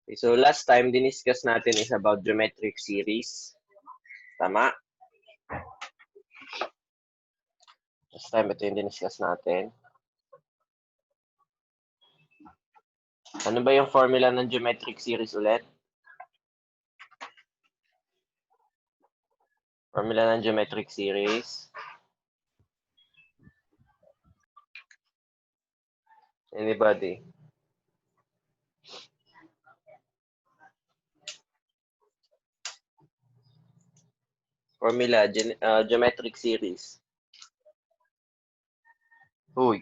Okay, so last time, diniscuss natin is about geometric series. Tama? Last time, ito yung diniscuss natin. Ano ba yung formula ng geometric series ulit? Formula ng geometric series. Anybody? Formula, geometric series. Uy.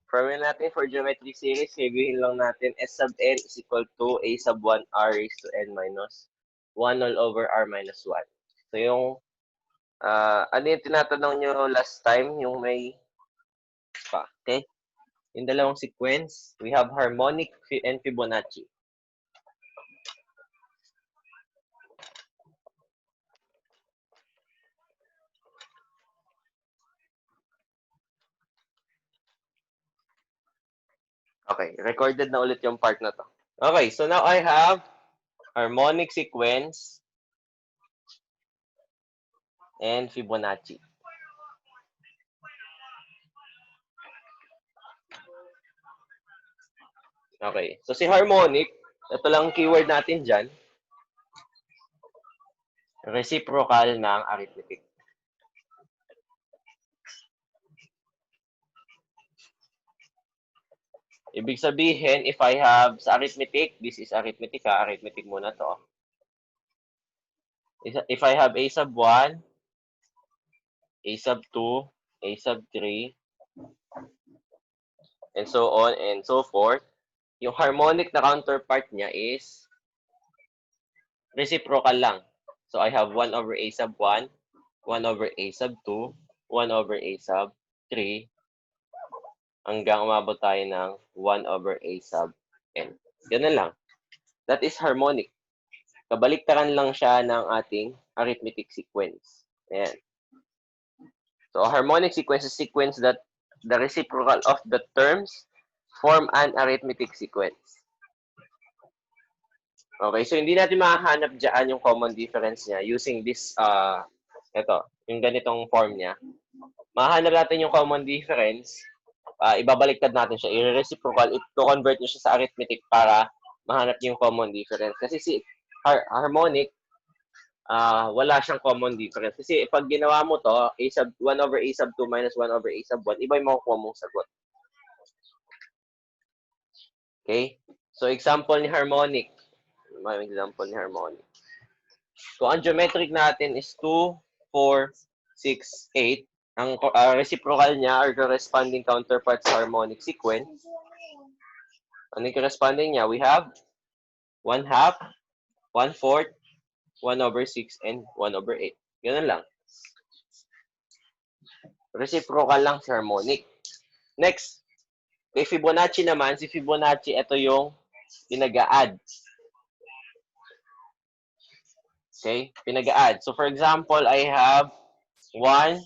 Formula natin for geometric series, sabihin lang natin S sub n is equal to a sub 1 r raised to n minus 1 all over r minus 1. So yung, ano yung tinatanong nyo last time? Yung may pa, okay? Yung dalawang sequence, we have harmonic and Fibonacci. Okay, recorded na ulit yung part na to. Okay, so now I have harmonic sequence and Fibonacci. Okay, so si harmonic, ito lang keyword natin dyan. Reciprocal ng arithmetic. Ibig sabihin, if I have sa arithmetic, this is arithmetic ha, arithmetic muna to. If I have a sub 1, a sub 2, a sub 3, and so on and so forth, yung harmonic na counterpart niya is reciprocal lang. So I have 1 over a sub 1, 1 over a sub 2, 1 over a sub 3, hanggang umabot tayo ng 1 over a sub n. Ganun lang. That is harmonic. Kabaliktaran lang siya ng ating arithmetic sequence. Ayan. So a harmonic sequence is a sequence that the reciprocal of the terms form an arithmetic sequence. Okay, so hindi natin mahahanap dyan yung common difference niya using this, yung ganitong form niya. Mahahanap natin yung common difference, ibabaliktad natin siya, i-reciprocal, i-convert niyo siya sa arithmetic para mahanap niyo yung common difference. Kasi si harmonic, wala siyang common difference. Kasi pag ginawa mo to, a sub 1 over a sub 2 minus 1 over a sub 1, iba yung makukuha mong sagot. Okay? So example ni harmonic. May example ni harmonic. So ang geometric natin is 2, 4, 6, 8. Ang reciprocal niya or corresponding counterpart sa harmonic sequence. Ano yung corresponding niya? We have 1 half, 1 fourth, 1 over 6, and 1 over 8. Ganun lang. Reciprocal lang si harmonic. Next, kay Fibonacci naman, si Fibonacci, ito yung pinag-a-add. Okay? Pinag-a-add. So, for example, I have 1,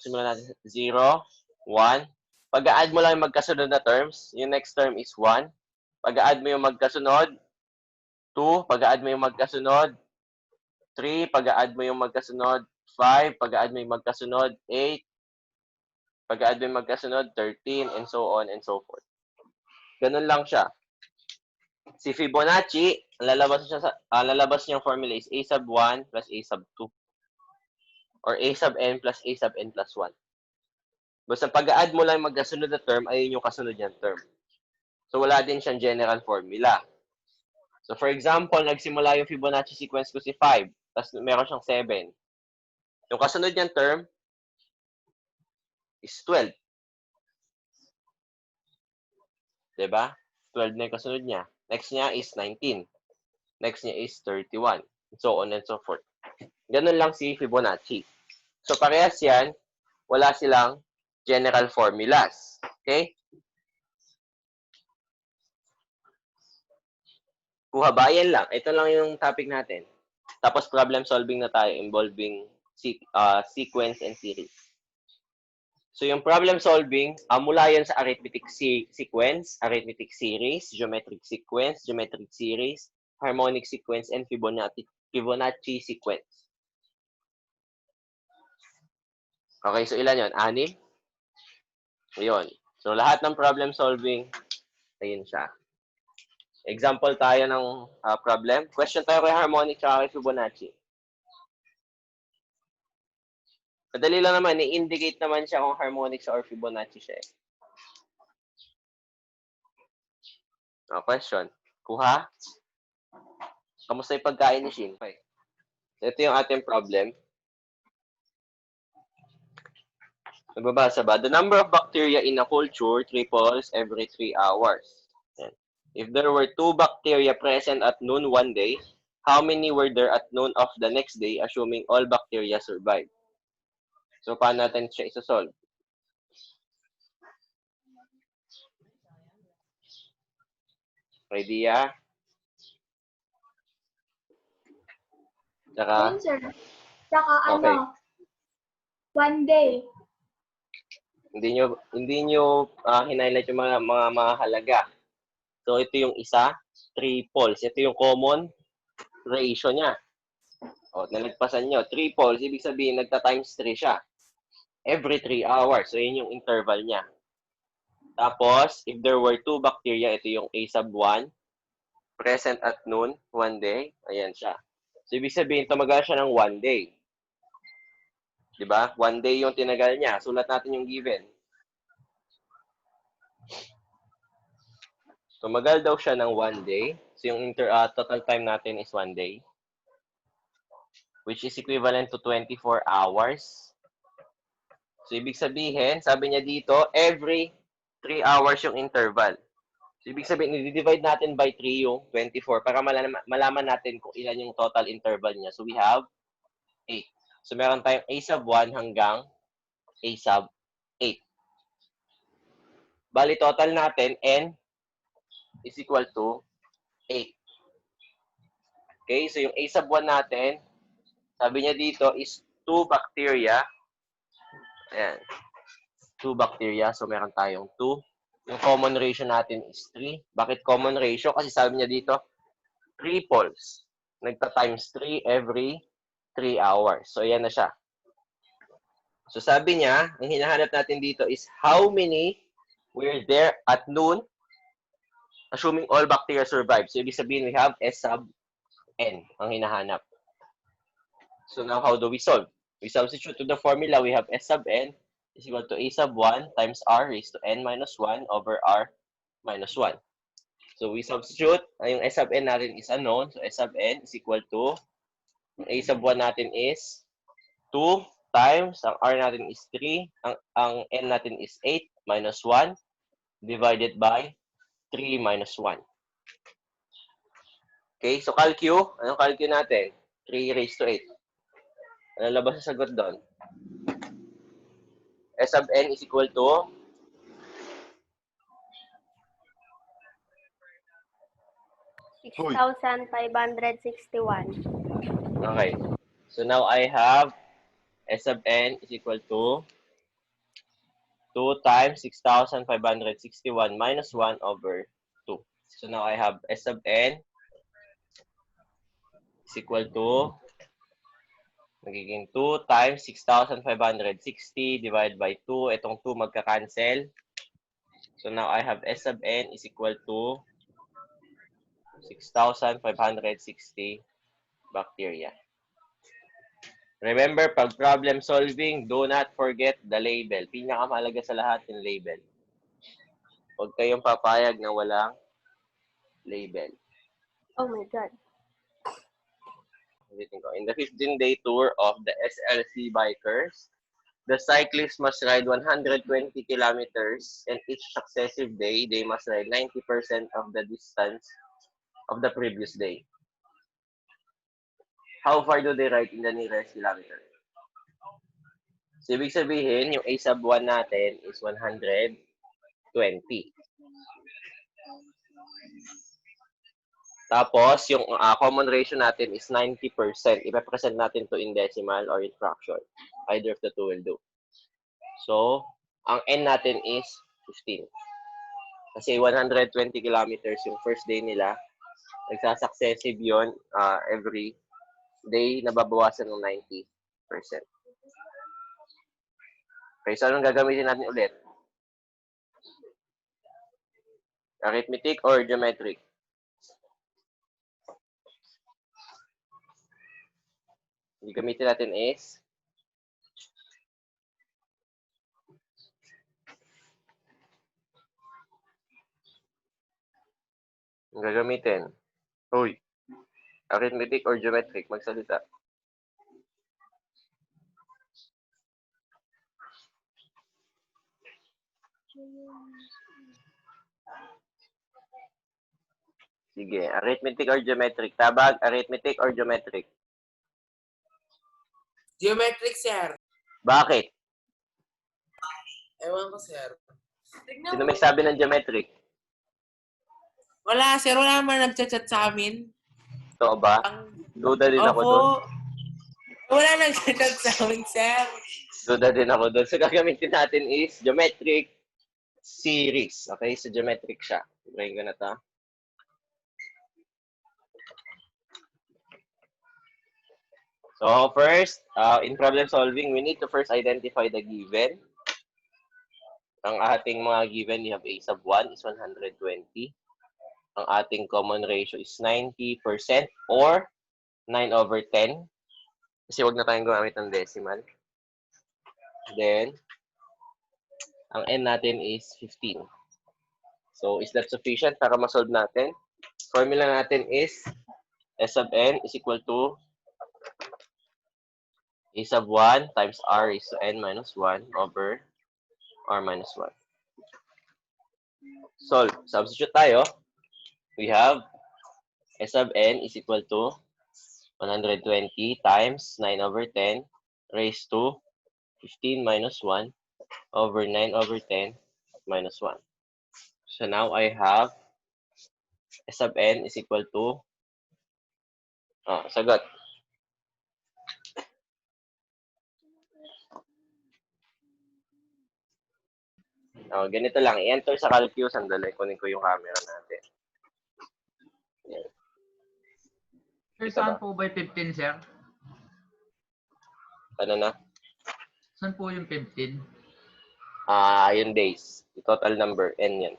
simulan natin 0, 1. Pag-a-add mo lang yung magkasunod na terms, yung next term is 1. Pag-a-add mo yung magkasunod, 2. Pag-a-add mo yung magkasunod, 3. Pag-a-add mo yung magkasunod, 5. Pag-a-add mo yung magkasunod, 8. Pag-a-add mo yung magkasunod, 13, and so on and so forth. Ganun lang siya. Si Fibonacci, lalabas niyang formula is a sub 1 plus a sub 2. Or a sub n plus a sub n plus 1. Basta pag-add mo lang magkasunod na term, ayun yung kasunod niyang term. So, wala din siyang general formula. So, for example, nagsimula yung Fibonacci sequence ko si 5, tapos meron siyang 7. Yung kasunod niyang term is 12. Diba? 12 na yung kasunod niya. Next niya is 19. Next niya is 31. So on and so forth. Ganun lang si Fibonacci. So, parehas yan. Wala silang general formulas. Okay? Kuhabayan lang. Ito lang yung topic natin. Tapos problem solving na tayo involving sequence and series. So, yung problem solving, mula yan sa arithmetic sequence, arithmetic series, geometric sequence, geometric series, harmonic sequence, and Fibonacci sequence. Okay, so ilan yun? 6? Ayun. So, lahat ng problem solving, ayun siya. Example tayo ng problem. Question tayo kay harmonic at kay Fibonacci. Madali lang naman, i-indicate naman siya kung harmonic siya or Fibonacci siya. Question. Kuha? Kamusta yung pagkain ni Shin? Okay. So, ito yung ating problem. Nagbabasa ba? The number of bacteria in a culture triples every 3 hours. If there were 2 bacteria present at noon one day, how many were there at noon of the next day, assuming all bacteria survived? So, paano natin siya isa-solve? Idea? Tsaka? Sir. Tsaka Okay. one day. Hindi nyo hinighlight yung mga halaga. So, ito yung isa, triples. Ito yung common ratio niya. O, nalagpasan nyo. Triples, ibig sabihin, nagta-times 3 siya. Every 3 hours. So, yun yung interval niya. Tapos, if there were 2 bacteria, ito yung A sub 1, present at noon, one day. Ayan siya. So, ibig sabihin, tumagal siya ng 1 day. Diba? 1 day yung tinagal niya. Sulat natin yung given. Tumagal daw siya ng 1 day. So, yung total time natin is 1 day. Which is equivalent to 24 hours. So, ibig sabihin, sabi niya dito, every 3 hours yung interval. So, ibig sabihin, i-divide natin by 3 yung 24 para malaman natin kung ilan yung total interval niya. So, we have 8. So, meron tayong A sub 1 hanggang A sub 8. Bali, total natin, N is equal to 8. Okay, so yung A sub 1 natin, sabi niya dito is 2 bacteria. Ayan. 2 bacteria. So, meron tayong 2. Yung common ratio natin is 3. Bakit common ratio? Kasi sabi niya dito, triples. Nagta-times 3 every 3 hours. So, ayan na siya. So, sabi niya, ang hinahanap natin dito is how many were there at noon, assuming all bacteria survive. So, ibig sabihin, we have S sub N ang hinahanap. So, now, how do we solve? We substitute to the formula. We have S sub N is equal to A sub 1 times R raised to N minus 1 over R minus 1. So, we substitute. Yung S sub N natin is unknown. So, S sub N is equal to, yung A sub 1 natin is 2 times, ang R natin is 3, ang N natin is 8 minus 1 divided by 3 minus 1. Okay, so calcu. Anong calcu natin? 3 raised to 8. Ano labas sa sagot doon? S sub N is equal to 6,561. okay. So now I have S sub N is equal to 2 times 6,561 minus 1 over 2. So now I have S sub N is equal to magiging 2 times 6,560 divided by 2. Itong 2 magka-cancel. So now I have S sub N is equal to 6,560 bacteria. Remember, pag problem solving, do not forget the label. Pinakamahalaga sa lahat yung label. Huwag kayong papayag na walang label. Oh my God. In the 15-day tour of the SLC bikers, the cyclists must ride 120 kilometers, and each successive day, they must ride 90% of the distance of the previous day. How far do they ride in the nearest kilometer? So, ibig sabihin, yung A sub 1 natin is 120. Tapos, yung common ratio natin is 90%. Ipe-present natin to in decimal or in fraction. Either of the two will do. So, Ang N natin is 15. Kasi 120 kilometers yung first day nila. Nagsasuccessive yun every day, nababawasan ng 90%. Okay, so anong gagamitin natin ulit? Arithmetic or geometric? Yung gamitin natin is yung gagamitin. Uy, arithmetic or geometric? Magsalita. Sige, arithmetic or geometric? Tabag, arithmetic or geometric? Geometric, sir. Bakit? Ewan ko, sir. Sino may sabi ng geometric? Wala, sir. Wala naman nagchat-chat sa amin. Totoo ba? Duda din ako doon. Wala nagchat-chat sa amin, sir. Duda din ako doon. So, gagamitin natin is geometric series. Okay? So, geometric siya. Ibrahin ko na to. So, first, in problem solving, we need to first identify the given. Ang ating mga given, we have a sub 1 is 120. Ang ating common ratio is 90% or 9/10. Kasi wag na tayong gumamit ng decimal. Then, ang n natin is 15. So, is that sufficient para ma-solve natin? Formula natin is S of n is equal to a sub 1 times r is to n minus 1 over r minus 1. Solve. Substitute tayo. We have S of n is equal to 120 times 9/10 raised to 15 minus 1 over 9/10 minus 1. So now I have S of n is equal to, sagot. Ganito lang. I-enter sa calculus. Sandali. Kunin ko yung camera natin. Yan. Sir, saan po ba yung 15, sir? Ano na? Saan po yung 15? Yung days. The total number. N yan.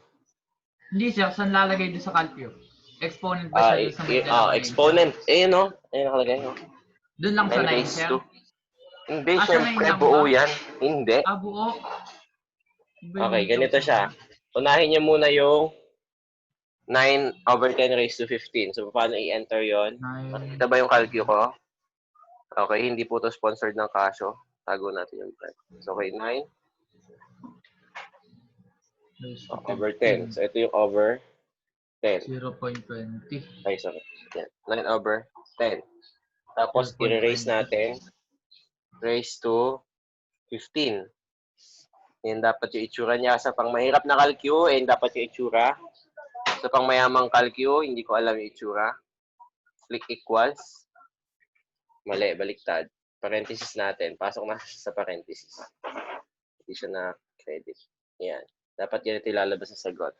Hindi, sir. Saan lalagay doon sa calculus? Exponent ba siya doon sa may dalawa exponent. No? Ayun nakalagay, no? Doon lang sa 9, raised sir? to. Hindi, sa syempre, 9 lang buo ba? yan. Hindi. Buo. Okay, ganito siya. Unahin niyo muna yung 9/10 raised to 15. So, paano i-enter yon? Kita ba yung calcu ko? Okay, hindi po to sponsored ng Casio. Tago natin yung price. So, okay, 9 over 10. So, ito yung over 10. 0.20. Ay, sorry. Yan. 9/10. Tapos, i-raise natin. Raise to 15. Yan dapat yung itsura niya. Sa pang mahirap na calcu, dapat yung itsura. Sa pang mayamang calcu, hindi ko alam yung itsura. Click equals. Mali, baliktad. Parenthesis natin. Pasok na sa parenthesis. Hindi siya na credit. Yan. Dapat ganito ilalabas sa sagot.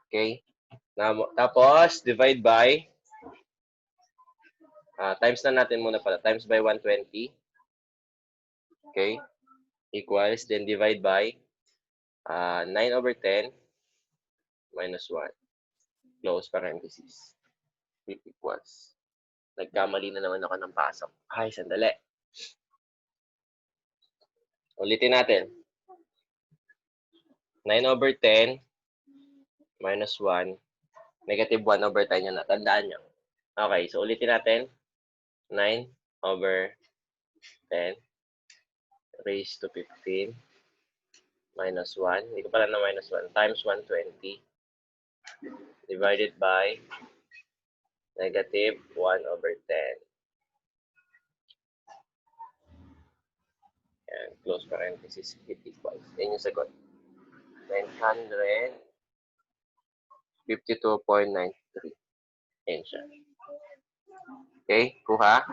Okay? Tapos, divide by, times na natin muna pala. Times by 120. Okay? Equals, then divide by 9/10 minus 1. Close parenthesis. Equals. Nagkamali na naman ako ng pasok. Ay, sandali. Ulitin natin. 9/10 minus 1. Negative 1/10 yun na. Tandaan nyo. Okay, so ulitin natin. 9/10 raised to 15 minus 1. Hindi ko pala na minus 1. Times 120 divided by negative 1/10. And close parenthesis, it equals. Yan yung sagot. 952.93. Yan siya. Okay, kuha.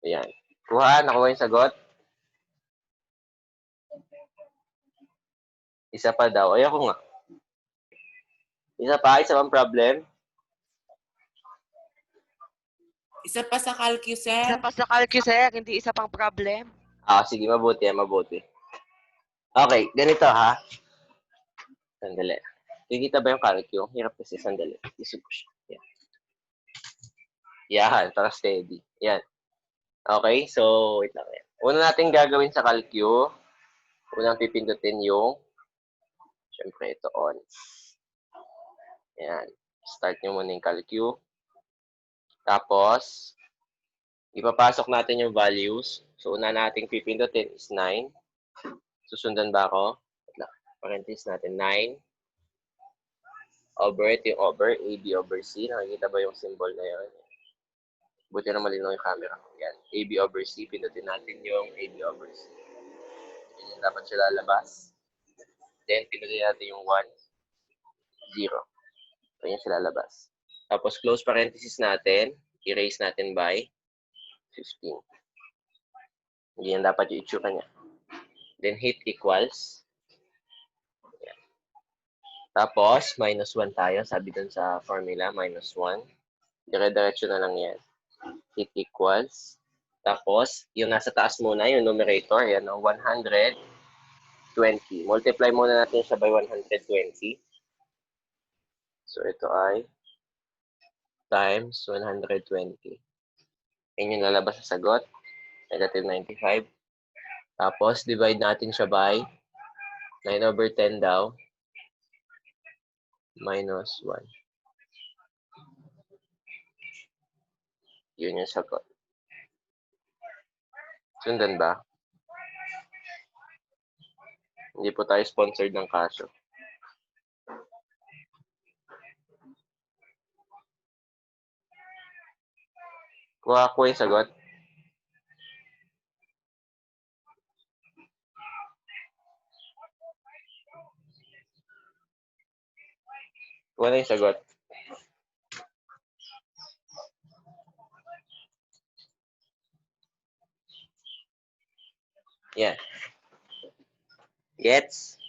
Ayan. Kuha, nakuha yung sagot. Isa pa daw. Ayoko nga. Isa pang problem. Isa pa sa calcu, sir. Isa pa sa calcu, sir. Hindi isa pang problem. Sige, mabuti. Mabuti. Okay, ganito ha. Sandali. Kikita ba yung calcu? Hirap kasi sandali. Isip ko siya. Yan. Yan, para steady. Yan. Okay, so wait lang yan. Una natin gagawin sa calcu. Unang pipindutin yung syempre ito on. Yan. Start nyo muna yung calcu. Tapos, ipapasok natin yung values. So, una nating pipindutin is 9. Susundan ba ako? Wait lang. Parenthesis natin 9. Over, ito yung over. AB over C. Nakikita ba yung symbol na yun? Buti na malinaw yung camera. Yan. AB over C. Pindutin natin yung AB over C. Yan yung dapat siya lalabas. Then, pindutin natin yung 1, 0. So, yan siya lalabas. Tapos, close parenthesis natin. Erase natin by 15. Hindi yan dapat yung itsura niya. Then, hit equals. Yan. Tapos, minus 1 tayo. Sabi dun sa formula, minus 1. Dire-diretso na lang yan. Hit equals. Tapos, yung nasa taas muna, yung numerator, yan, 120. Multiply muna natin siya by 120. So, ito ay times 120. Yan yung lalabas sa sagot. Negative 95. Tapos, divide natin siya by 9 over 10 daw. Minus 1. Yun yung sagot. Sundan ba? Hindi po tayo sponsored ng Casio. Kuha ko yung sagot. Kuha na yung sagot. Yan. Gets?